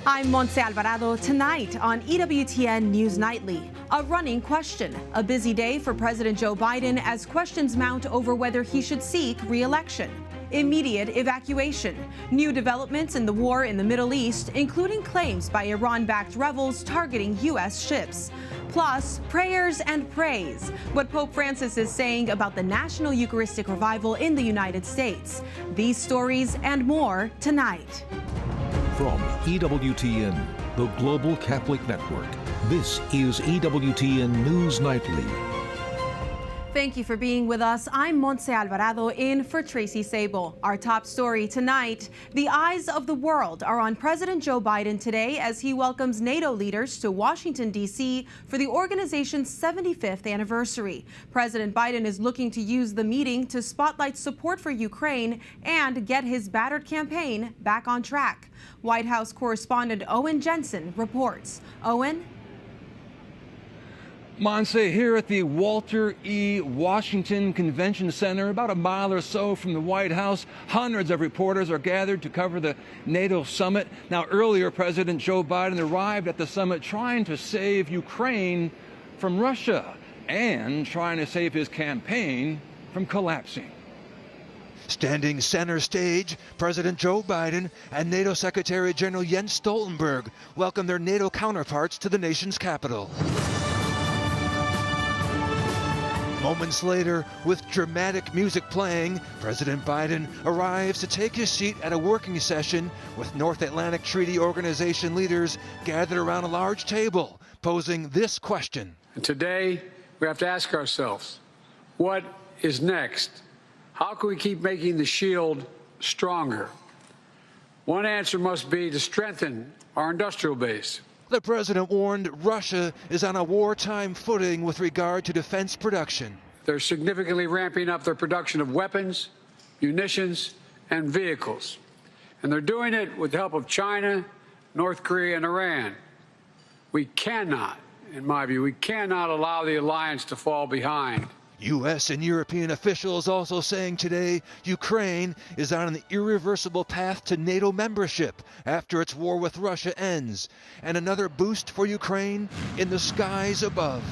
I'm Montse Alvarado. Tonight on EWTN News Nightly, a running question. A busy day for President Joe Biden as questions mount over whether he should seek re-election. Immediate evacuation. New developments in the war in the Middle East, including claims by Iran-backed rebels targeting U.S. ships. Plus, prayers and praise. What Pope Francis is saying about the National Eucharistic Revival in the United States. These stories and more tonight. From EWTN, the Global Catholic Network, this is EWTN News Nightly. Thank you for being with us. I'm Montse Alvarado in for Tracy Sabol. Our top story tonight, the eyes of the world are on President Joe Biden today as he welcomes NATO leaders to Washington, D.C. for the organization's 75th anniversary. President Biden is looking to use the meeting to spotlight support for Ukraine and get his battered campaign back on track. White House correspondent Owen Jensen reports. Owen? Montse, here at the Walter E. Washington Convention Center, about a mile or so from the White House, hundreds of reporters are gathered to cover the NATO Summit. Now, earlier, President Joe Biden arrived at the summit trying to save Ukraine from Russia and trying to save his campaign from collapsing. Standing center stage, President Joe Biden and NATO Secretary General Jens Stoltenberg welcome their NATO counterparts to the nation's capital. Moments later, with dramatic music playing, President Biden arrives to take his seat at a working session with North Atlantic Treaty Organization leaders gathered around a large table, posing this question. Today, we have to ask ourselves, what is next? How can we keep making the shield stronger? One answer must be to strengthen our industrial base. The president warned Russia is on a wartime footing with regard to defense production. They're significantly ramping up their production of weapons, munitions, and vehicles. And they're doing it with the help of China, North Korea, and Iran. We cannot, in my view, we cannot allow the alliance to fall behind. U.S. and European officials also saying today Ukraine is on an irreversible path to NATO membership after its war with Russia ends. And another boost for Ukraine in the skies above.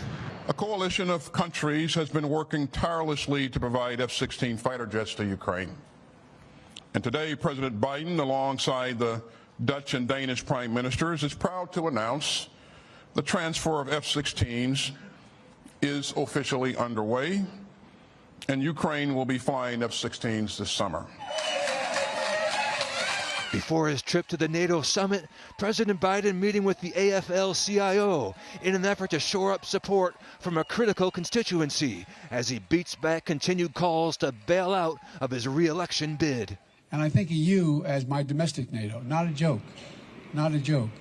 A coalition of countries has been working tirelessly to provide F-16 fighter jets to Ukraine. And today, President Biden, alongside the Dutch and Danish prime ministers, is proud to announce the transfer of F-16s is officially underway, and Ukraine will be flying F-16s this summer. Before his trip to the NATO summit, President Biden meeting with the AFL-CIO in an effort to shore up support from a critical constituency as he beats back continued calls to bail out of his re-election bid. And I think of you as my domestic NATO, not a joke, not a joke.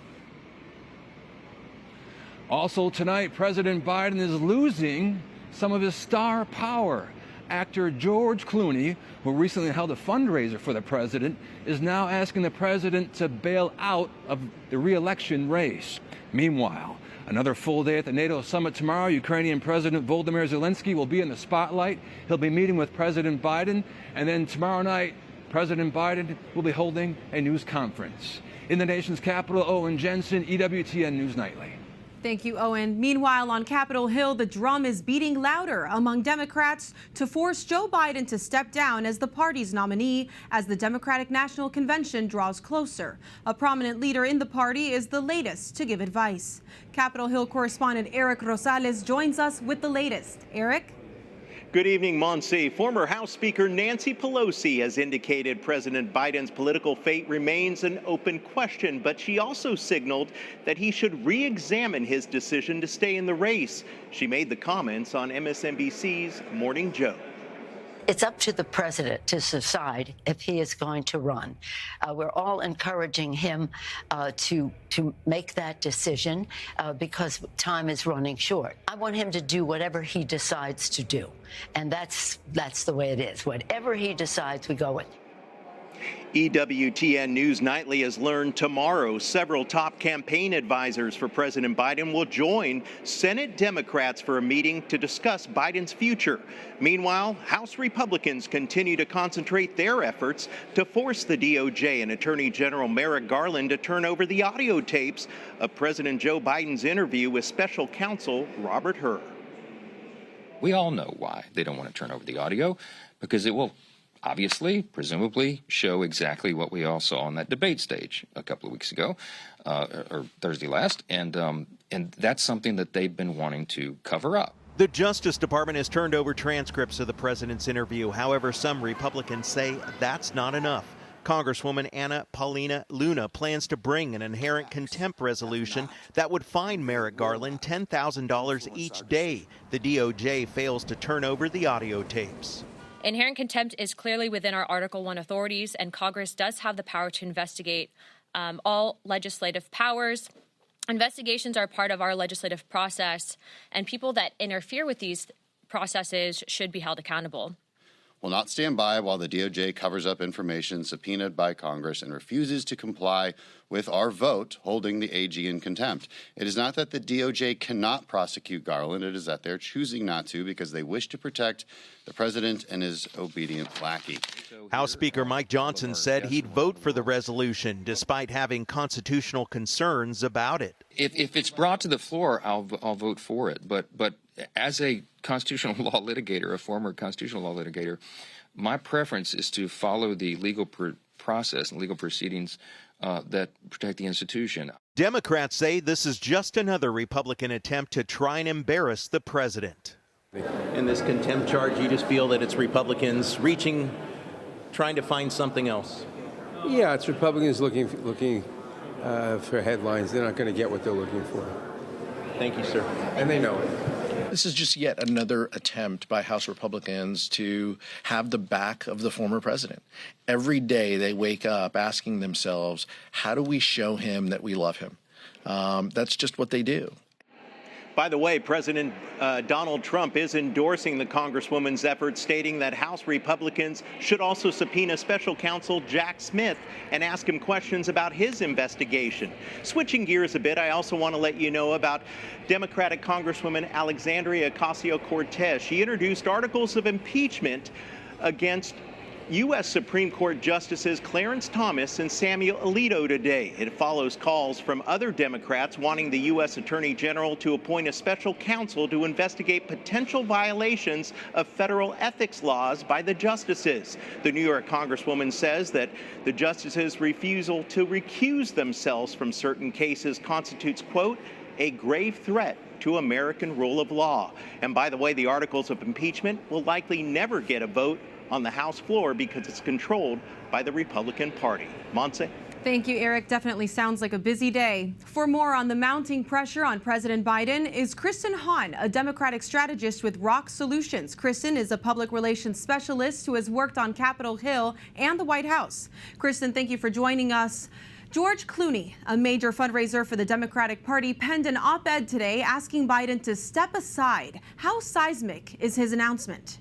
Also tonight, President Biden is losing some of his star power. Actor George Clooney, who recently held a fundraiser for the president, is now asking the president to bail out of the re-election race. Meanwhile, another full day at the NATO summit tomorrow. Ukrainian President Volodymyr Zelensky will be in the spotlight. He'll be meeting with President Biden. And then tomorrow night, President Biden will be holding a news conference. In the nation's capital, Owen Jensen, EWTN News Nightly. Thank you, Owen. Meanwhile, on Capitol Hill, the drum is beating louder among Democrats to force Joe Biden to step down as the party's nominee as the Democratic National Convention draws closer. A prominent leader in the party is the latest to give advice. Capitol Hill correspondent Eric Rosales joins us with the latest. Eric? Good evening, Montse. Former House Speaker Nancy Pelosi has indicated President Biden's political fate remains an open question, but she also signaled that he should re-examine his decision to stay in the race. She made the comments on MSNBC's Morning Joe. It's up to the president to decide if he is going to run. We're all encouraging him to make that decision because time is running short. I want him to do whatever he decides to do, and that's the way it is. Whatever he decides, we go with. EWTN News Nightly has learned tomorrow several top campaign advisors for President Biden will join Senate Democrats for a meeting to discuss Biden's future. Meanwhile, House Republicans continue to concentrate their efforts to force the DOJ and Attorney General Merrick Garland to turn over the audio tapes of President Joe Biden's interview with Special Counsel Robert Hur. We all know why they don't want to turn over the audio, because it will obviously, presumably, show exactly what we all saw on that debate stage a couple of weeks ago, or Thursday last, and that's something that they've been wanting to cover up. The Justice Department has turned over transcripts of the president's interview. However, some Republicans say that's not enough. Congresswoman Anna Paulina Luna plans to bring an inherent contempt resolution that would fine Merrick Garland $10,000 each day the DOJ fails to turn over the audio tapes. Inherent contempt is clearly within our Article 1 authorities, and Congress does have the power to investigate all legislative powers. Investigations are part of our legislative process, and people that interfere with these processes should be held accountable. Will not stand by while the DOJ covers up information subpoenaed by Congress and refuses to comply with our vote holding the AG in contempt. It is not that the DOJ cannot prosecute Garland. It is that they're choosing not to because they wish to protect the president and his obedient lackey. House Speaker Mike Johnson said he'd vote for the resolution despite having constitutional concerns about it. If it's brought to the floor, I'll vote for it. But as a constitutional law litigator, a former constitutional law litigator, my preference is to follow the legal process and legal proceedings that protect the institution. Democrats say this is just another Republican attempt to try and embarrass the president. In this contempt charge, you just feel that it's Republicans trying to find something else? Yeah, it's Republicans looking for headlines. They're not going to get what they're looking for. Thank you, sir. And they know it. This is just yet another attempt by House Republicans to have the back of the former president. Every day they wake up asking themselves, how do we show him that we love him? That's just what they do. By the way, President Donald Trump is endorsing the Congresswoman's efforts, stating that House Republicans should also subpoena Special Counsel Jack Smith and ask him questions about his investigation. Switching gears a bit, I also want to let you know about Democratic Congresswoman Alexandria Ocasio-Cortez. She introduced articles of impeachment against U.S. Supreme Court Justices Clarence Thomas and Samuel Alito today. It follows calls from other Democrats wanting the U.S. Attorney General to appoint a special counsel to investigate potential violations of federal ethics laws by the justices. The New York Congresswoman says that the justices' refusal to recuse themselves from certain cases constitutes, quote, a grave threat to American rule of law. And by the way, the articles of impeachment will likely never get a vote on the House floor because it's controlled by the Republican Party. Montse? Thank you, Eric. Definitely sounds like a busy day. For more on the mounting pressure on President Biden is Kristen Han, a Democratic strategist with Rock Solutions. Kristen is a public relations specialist who has worked on Capitol Hill and the White House. Kristen, thank you for joining us. George Clooney, a major fundraiser for the Democratic Party, penned an op-ed today asking Biden to step aside. How seismic is his announcement?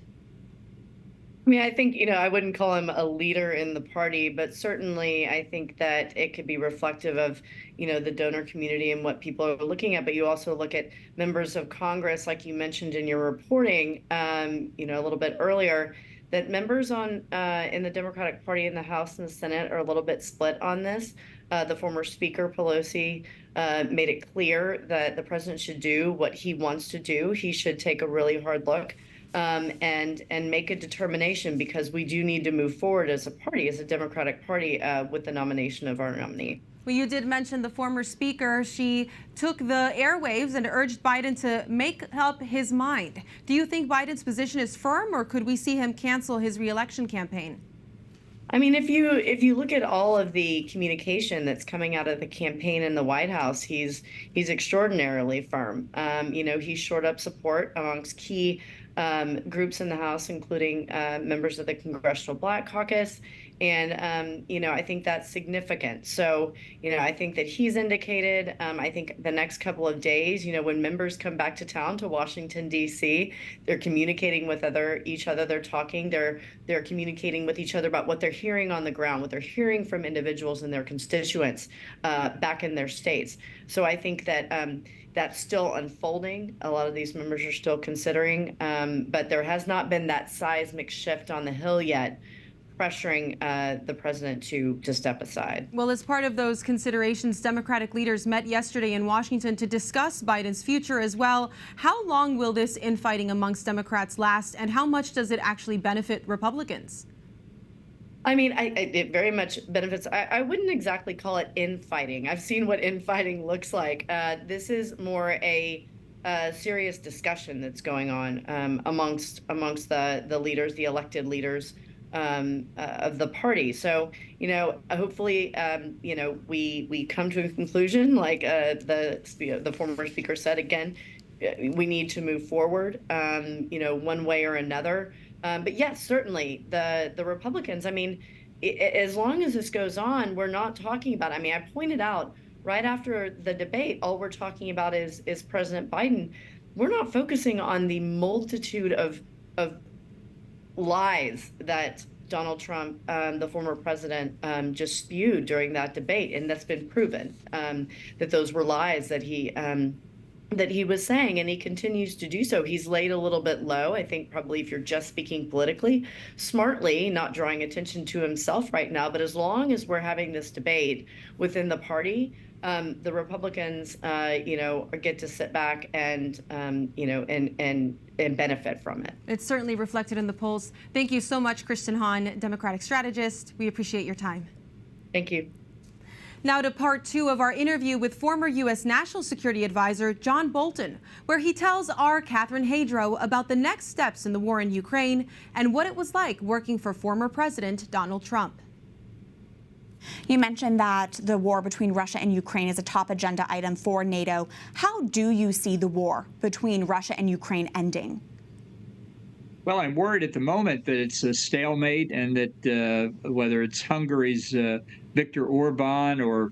I mean, I think, I wouldn't call him a leader in the party, but certainly I think that it could be reflective of, the donor community and what people are looking at. But you also look at members of Congress, like you mentioned in your reporting, a little bit earlier, that members in the Democratic Party in the House and the Senate are a little bit split on this. The former Speaker Pelosi made it clear that the president should do what he wants to do. He should take a really hard look and make a determination, because we do need to move forward as a party, as a Democratic Party, with the nomination of our nominee. Well, you did mention the former speaker. She took the airwaves and urged Biden to make up his mind. Do you think Biden's position is firm, or could we see him cancel his re-election campaign? I mean, if you look at all of the communication that's coming out of the campaign in the White House, he's extraordinarily firm. He shored up support amongst key groups in the House, including members of the Congressional Black Caucus And, I think that's significant. So, I think that he's indicated, I think the next couple of days, when members come back to town to Washington, D.C., they're communicating with each other. They're talking. They're communicating with each other about what they're hearing on the ground, what they're hearing from individuals and their constituents back in their states. So I think that that's still unfolding. A lot of these members are still considering, but there has not been that seismic shift on the Hill yet, pressuring the president to step aside. Well, as part of those considerations, Democratic leaders met yesterday in Washington to discuss Biden's future as well. How long will this infighting amongst Democrats last, and how much does it actually benefit Republicans? I mean, it very much benefits. I wouldn't exactly call it infighting. I've seen what infighting looks like. This is more a serious discussion that's going on amongst the leaders, the elected leaders of the party. So, hopefully, we come to a conclusion, like the former speaker said. Again, we need to move forward, one way or another. But yes, certainly the Republicans, as long as this goes on, we're not talking about, I pointed out right after the debate, all we're talking about is President Biden. We're not focusing on the multitude of lies that Donald Trump, the former president, just spewed during that debate. And that's been proven, that those were lies that he was saying, and he continues to do so. He's laid a little bit low. I think probably if you're just speaking politically, smartly, not drawing attention to himself right now. But as long as we're having this debate within the party, the Republicans, get to sit back and benefit from it. It's certainly reflected in the polls. Thank you so much, Kristen Han, Democratic strategist. We appreciate your time. Thank you. Now to part two of our interview with former U.S. National Security Advisor John Bolton, where he tells our Catherine Hadro about the next steps in the war in Ukraine and what it was like working for former President Donald Trump. You mentioned that the war between Russia and Ukraine is a top agenda item for NATO. How do you see the war between Russia and Ukraine ending? Well, I'm worried at the moment that it's a stalemate, and that whether it's Hungary's Viktor Orban or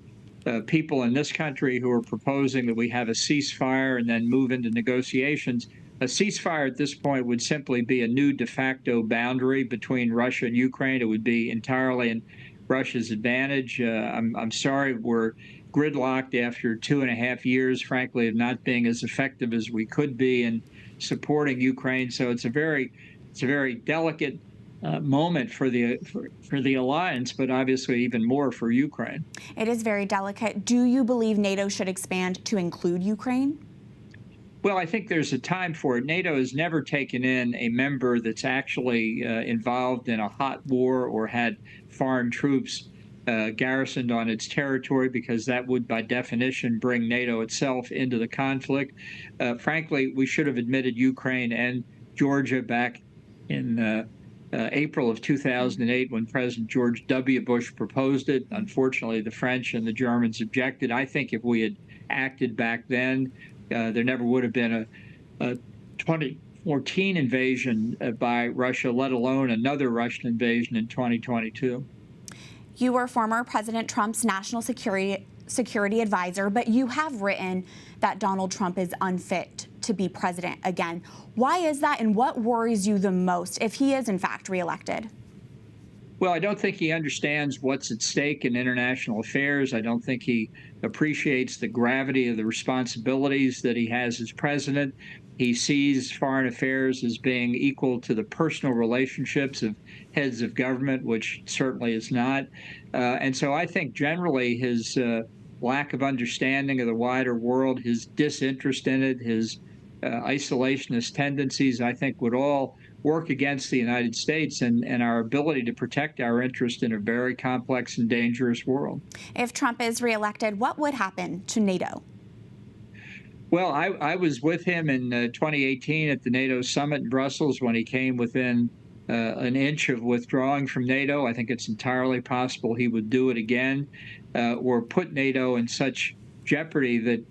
people in this country who are proposing that we have a ceasefire and then move into negotiations, a ceasefire at this point would simply be a new de facto boundary between Russia and Ukraine. It would be entirely in Russia's advantage. I'm sorry we're gridlocked after 2.5 years, frankly, of not being as effective as we could be in supporting Ukraine. So it's a very delicate moment for the alliance, but obviously even more for Ukraine. It is very delicate. Do you believe NATO should expand to include Ukraine? Well, I think there's a time for it. NATO has never taken in a member that's actually involved in a hot war or had foreign troops garrisoned on its territory, because that would, by definition, bring NATO itself into the conflict. Frankly, we should have admitted Ukraine and Georgia back in April of 2008 when President George W. Bush proposed it. Unfortunately, the French and the Germans objected. I think if we had acted back then, there never would have been a 2014 invasion by Russia, let alone another Russian invasion in 2022. You were former President Trump's national security advisor, but you have written that Donald Trump is unfit to be president again. Why is that, and what worries you the most if he is in fact reelected? Well, I don't think he understands what's at stake in international affairs. I don't think he appreciates the gravity of the responsibilities that he has as president. He sees foreign affairs as being equal to the personal relationships of heads of government, which certainly is not. And so I think generally his lack of understanding of the wider world, his disinterest in it, his isolationist tendencies, I think would all work against the United States and our ability to protect our interest in a very complex and dangerous world. If Trump is reelected, what would happen to NATO? Well, I was with him in 2018 at the NATO Summit in Brussels when he came within an inch of withdrawing from NATO. I think it's entirely possible he would do it again or put NATO in such jeopardy that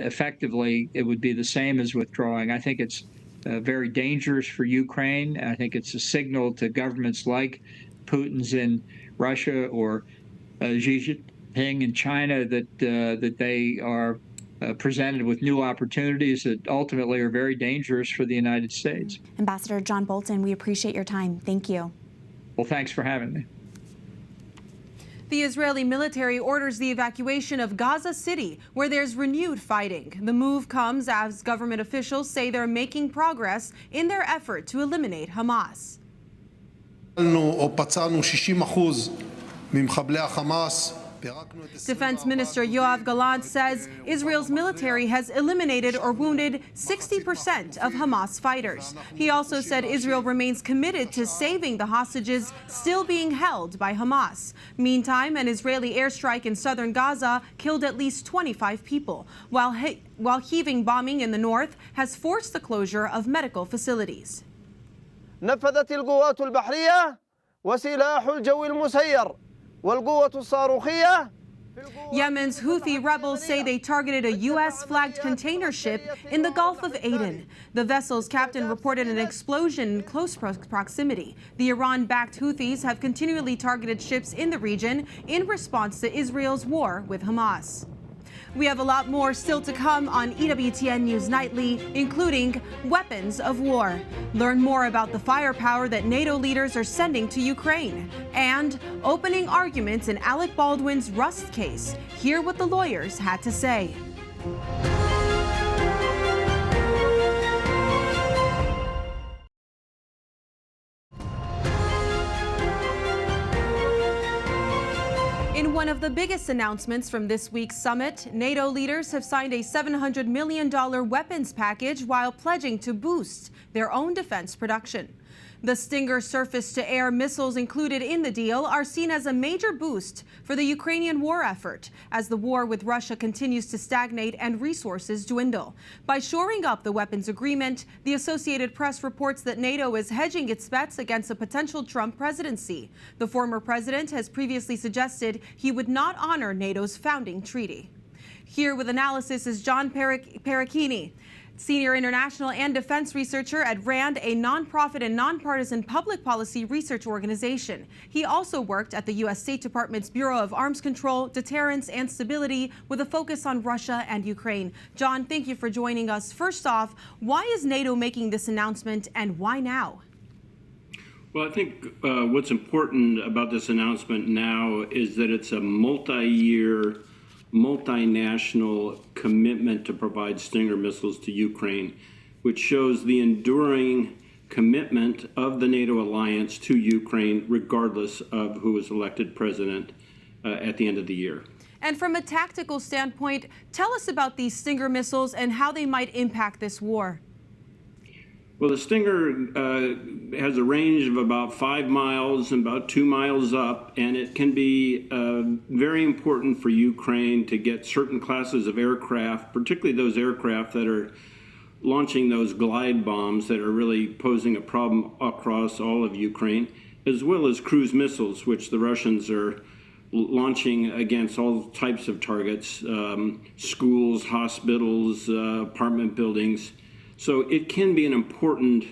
effectively it would be the same as withdrawing. I think it's very dangerous for Ukraine. I think it's a signal to governments like Putin's in Russia or Xi Jinping in China, that they are presented with new opportunities that ultimately are very dangerous for the United States. Ambassador John Bolton, we appreciate your time. Thank you. Well, thanks for having me. The Israeli military orders the evacuation of Gaza City, where there's renewed fighting. The move comes as government officials say they're making progress in their effort to eliminate Hamas. Defense Minister Yoav Gallant says Israel's military has eliminated or wounded 60% of Hamas fighters. He also said Israel remains committed to saving the hostages still being held by Hamas. Meantime, an Israeli airstrike in southern Gaza killed at least 25 people, while heaving bombing in the north has forced the closure of medical facilities. نفذت القوات البحرية وسلاح الجو المسير والقوة الصاروخية. Yemen's Houthi rebels say they targeted a U.S.-flagged container ship in the Gulf of Aden. The vessel's captain reported an explosion in close proximity. The Iran-backed Houthis have continually targeted ships in the region in response to Israel's war with Hamas. We have a lot more still to come on EWTN News Nightly, including weapons of war. Learn more about the firepower that NATO leaders are sending to Ukraine, and opening arguments in Alec Baldwin's Rust case. Hear what the lawyers had to say. In one of the biggest announcements from this week's summit, NATO leaders have signed a $700 million weapons package while pledging to boost their own defense production. The Stinger surface-to-air missiles included in the deal are seen as a major boost for the Ukrainian war effort as the war with Russia continues to stagnate and resources dwindle. By shoring up the weapons agreement, the Associated Press reports that NATO is hedging its bets against a potential Trump presidency. The former president has previously suggested he would not honor NATO's founding treaty. Here with analysis is John Pericchini, senior international and defense researcher at RAND, a nonprofit and nonpartisan public policy research organization. He also worked at the U.S. State Department's Bureau of Arms Control, Deterrence, and Stability with a focus on Russia and Ukraine. John, thank you for joining us. First off, why is NATO making this announcement, and why now? Well, I think what's important about this announcement now is that it's a multi-year, multinational commitment to provide Stinger missiles to Ukraine, which shows the enduring commitment of the NATO alliance to Ukraine, regardless of who is elected president at the end of the year. And from a tactical standpoint, tell us about these Stinger missiles and how they might impact this war. Well, the Stinger has a range of about 5 miles and about 2 miles up, and it can be very important for Ukraine to get certain classes of aircraft, particularly those aircraft that are launching those glide bombs that are really posing a problem across all of Ukraine, as well as cruise missiles, which the Russians are launching against all types of targets, schools, hospitals, apartment buildings. So it can be an important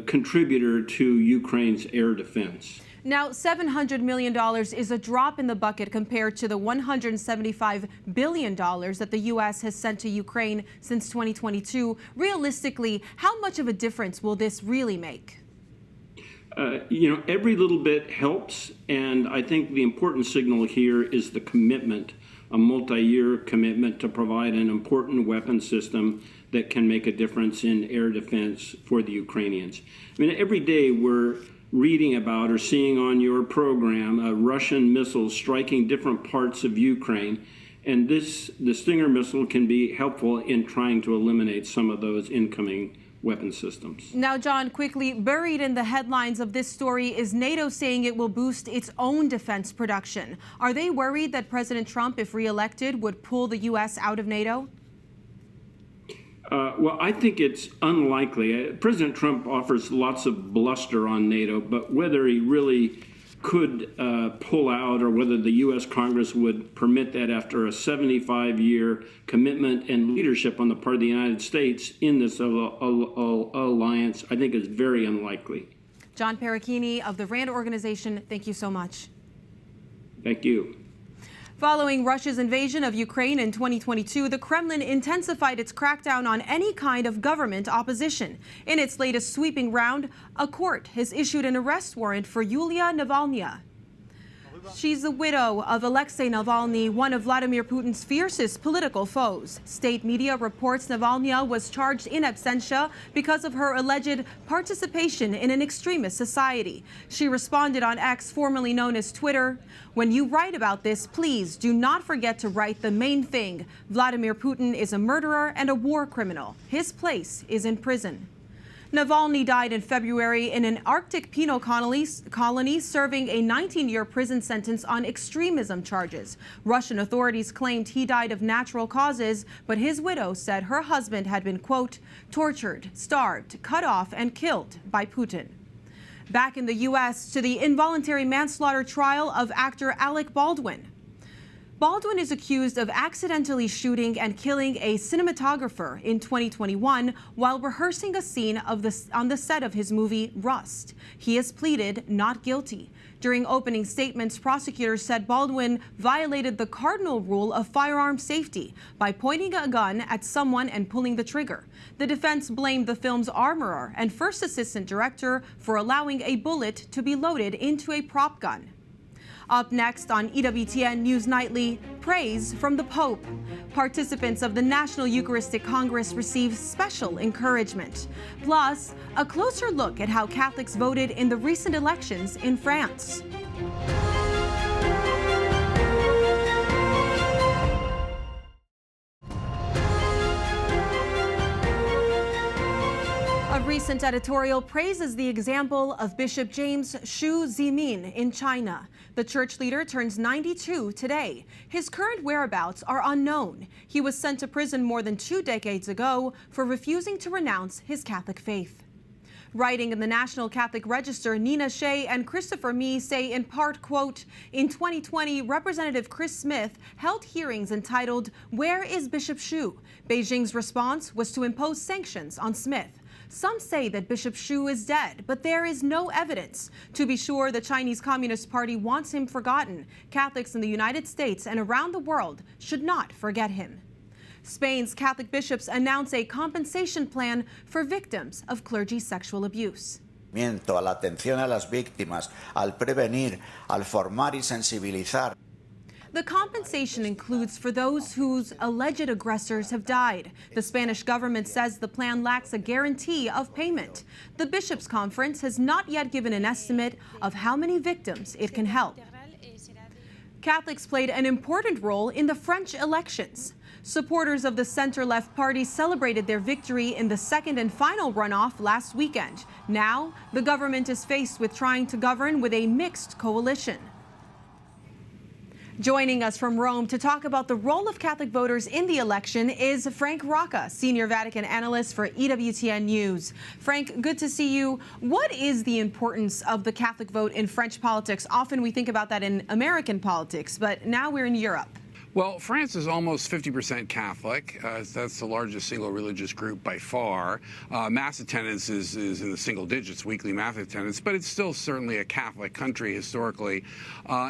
contributor to Ukraine's air defense. Now, $700 million is a drop in the bucket compared to the $175 billion that the U.S. has sent to Ukraine since 2022. Realistically, how much of a difference will this really make? Every little bit helps, and I think the important signal here is the commitment, a multi-year commitment to provide an important weapon system that can make a difference in air defense for the Ukrainians. I mean, every day we're reading about or seeing on your program Russian missiles striking different parts of Ukraine, and the Stinger missile can be helpful in trying to eliminate some of those incoming weapon systems. Now, John, quickly, buried in the headlines of this story is NATO saying it will boost its own defense production. Are they worried that President Trump, if reelected, would pull the U.S. out of NATO? Well, I think it's unlikely. President Trump offers lots of bluster on NATO, but whether he really could pull out or whether the U.S. Congress would permit that after a 75-year commitment and leadership on the part of the United States in this alliance, I think is very unlikely. John Pericchini of the RAND organization, thank you so much. Thank you. Following Russia's invasion of Ukraine in 2022, the Kremlin intensified its crackdown on any kind of government opposition. In its latest sweeping round, a court has issued an arrest warrant for Yulia Navalny. She's the widow of Alexei Navalny, one of Vladimir Putin's fiercest political foes. State media reports Navalny was charged in absentia because of her alleged participation in an extremist society. She responded on X, formerly known as Twitter, "When you write about this, please do not forget to write the main thing. Vladimir Putin is a murderer and a war criminal. His place is in prison." Navalny died in February in an Arctic penal colony, serving a 19-year prison sentence on extremism charges. Russian authorities claimed he died of natural causes, but his widow said her husband had been, quote, tortured, starved, cut off, and killed by Putin. Back in the U.S. to the involuntary manslaughter trial of actor Alec Baldwin. Baldwin is accused of accidentally shooting and killing a cinematographer in 2021 while rehearsing a scene on the set of his movie Rust. He has pleaded not guilty. During opening statements, prosecutors said Baldwin violated the cardinal rule of firearm safety by pointing a gun at someone and pulling the trigger. The defense blamed the film's armorer and first assistant director for allowing a bullet to be loaded into a prop gun. Up next on EWTN News Nightly, praise from the Pope. Participants of the National Eucharistic Congress receive special encouragement. Plus, a closer look at how Catholics voted in the recent elections in France. A recent editorial praises the example of Bishop James Xu Zimin in China. The church leader turns 92 today. His current whereabouts are unknown. He was sent to prison more than 2 decades ago for refusing to renounce his Catholic faith. Writing in the National Catholic Register, Nina Shea and Christopher Mee say in part, quote, in 2020, Representative Chris Smith held hearings entitled, "Where is Bishop Xu?" Beijing's response was to impose sanctions on Smith. Some say that Bishop Xu is dead, but there is no evidence. To be sure, the Chinese Communist Party wants him forgotten. Catholics in the United States and around the world should not forget him. Spain's Catholic bishops announce a compensation plan for victims of clergy sexual abuse. A la atención a las víctimas, al prevenir, al formar y sensibilizar. The compensation includes for those whose alleged aggressors have died. The Spanish government says the plan lacks a guarantee of payment. The Bishops' Conference has not yet given an estimate of how many victims it can help. Catholics played an important role in the French elections. Supporters of the center-left party celebrated their victory in the second and final runoff last weekend. Now, the government is faced with trying to govern with a mixed coalition. Joining us from Rome to talk about the role of Catholic voters in the election is Frank Rocca, senior Vatican analyst for EWTN News. Frank, good to see you. What is the importance of the Catholic vote in French politics? Often we think about that in American politics, but now we're in Europe. Well, France is almost 50% Catholic. That's the largest single religious group by far. Mass attendance is in the single digits, weekly mass attendance, but it's still certainly a Catholic country historically.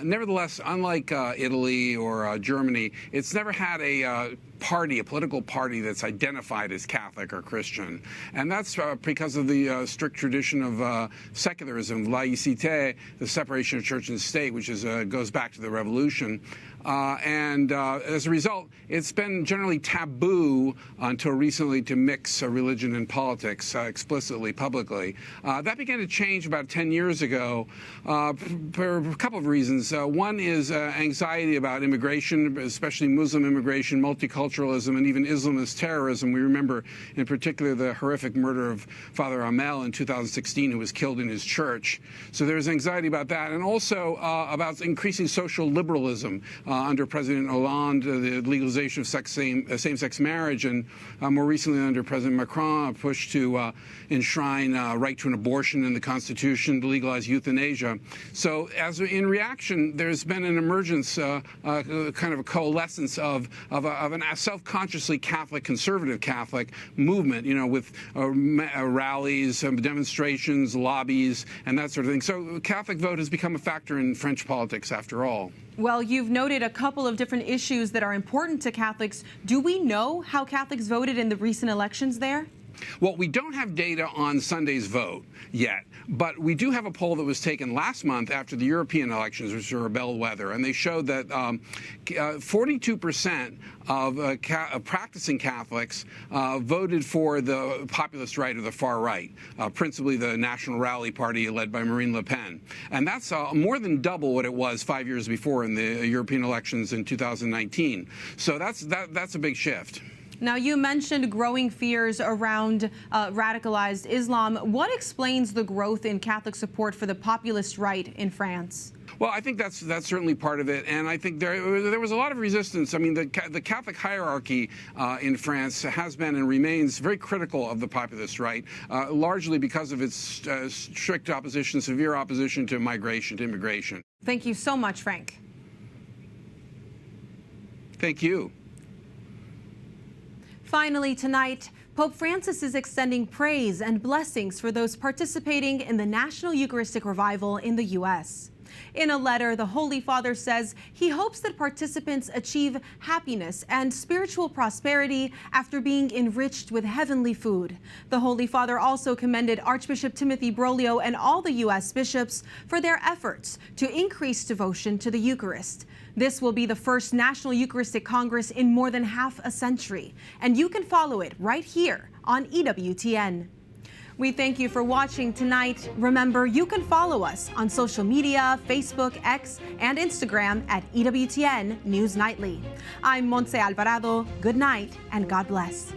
Nevertheless, unlike Italy or Germany, it's never had a political party that's identified as Catholic or Christian. And that's because of the strict tradition of secularism, laïcité, the separation of church and state, which goes back to the revolution. As a result, it's been generally taboo until recently to mix religion and politics explicitly, publicly. That began to change about 10 years ago for a couple of reasons. One is anxiety about immigration, especially Muslim immigration, multiculturalism, and even Islamist terrorism. We remember in particular the horrific murder of Father Amel in 2016, who was killed in his church. So there's anxiety about that, and also about increasing social liberalism. under President Hollande, the legalization of same-sex marriage, and more recently under President Macron, a push to enshrine right to an abortion in the Constitution, to legalize euthanasia. So as in reaction, there's been an emergence, kind of a coalescence of a self-consciously Catholic, conservative Catholic movement, with rallies, demonstrations, lobbies, and that sort of thing. So Catholic vote has become a factor in French politics after all. Well, you've noted a couple of different issues that are important to Catholics. Do we know how Catholics voted in the recent elections there? Well, we don't have data on Sunday's vote yet, but we do have a poll that was taken last month after the European elections, which were a bellwether, and they showed that 42% of practicing Catholics voted for the populist right or the far right, principally the National Rally Party led by Marine Le Pen. And that's more than double what it was 5 years before in the European elections in 2019. So that's a big shift. Now, you mentioned growing fears around radicalized Islam. What explains the growth in Catholic support for the populist right in France? Well, I think that's certainly part of it, and I think there was a lot of resistance. I mean, the Catholic hierarchy in France has been and remains very critical of the populist right, largely because of its strict opposition, severe opposition to migration, to immigration. Thank you so much, Frank. Thank you. Finally, tonight, Pope Francis is extending praise and blessings for those participating in the National Eucharistic Revival in the U.S. In a letter, the Holy Father says he hopes that participants achieve happiness and spiritual prosperity after being enriched with heavenly food. The Holy Father also commended Archbishop Timothy Broglio and all the U.S. bishops for their efforts to increase devotion to the Eucharist. This will be the first National Eucharistic Congress in more than half a century, and you can follow it right here on EWTN. We thank you for watching tonight. Remember, you can follow us on social media, Facebook, X, and Instagram at EWTN News Nightly. I'm Montse Alvarado. Good night, and God bless.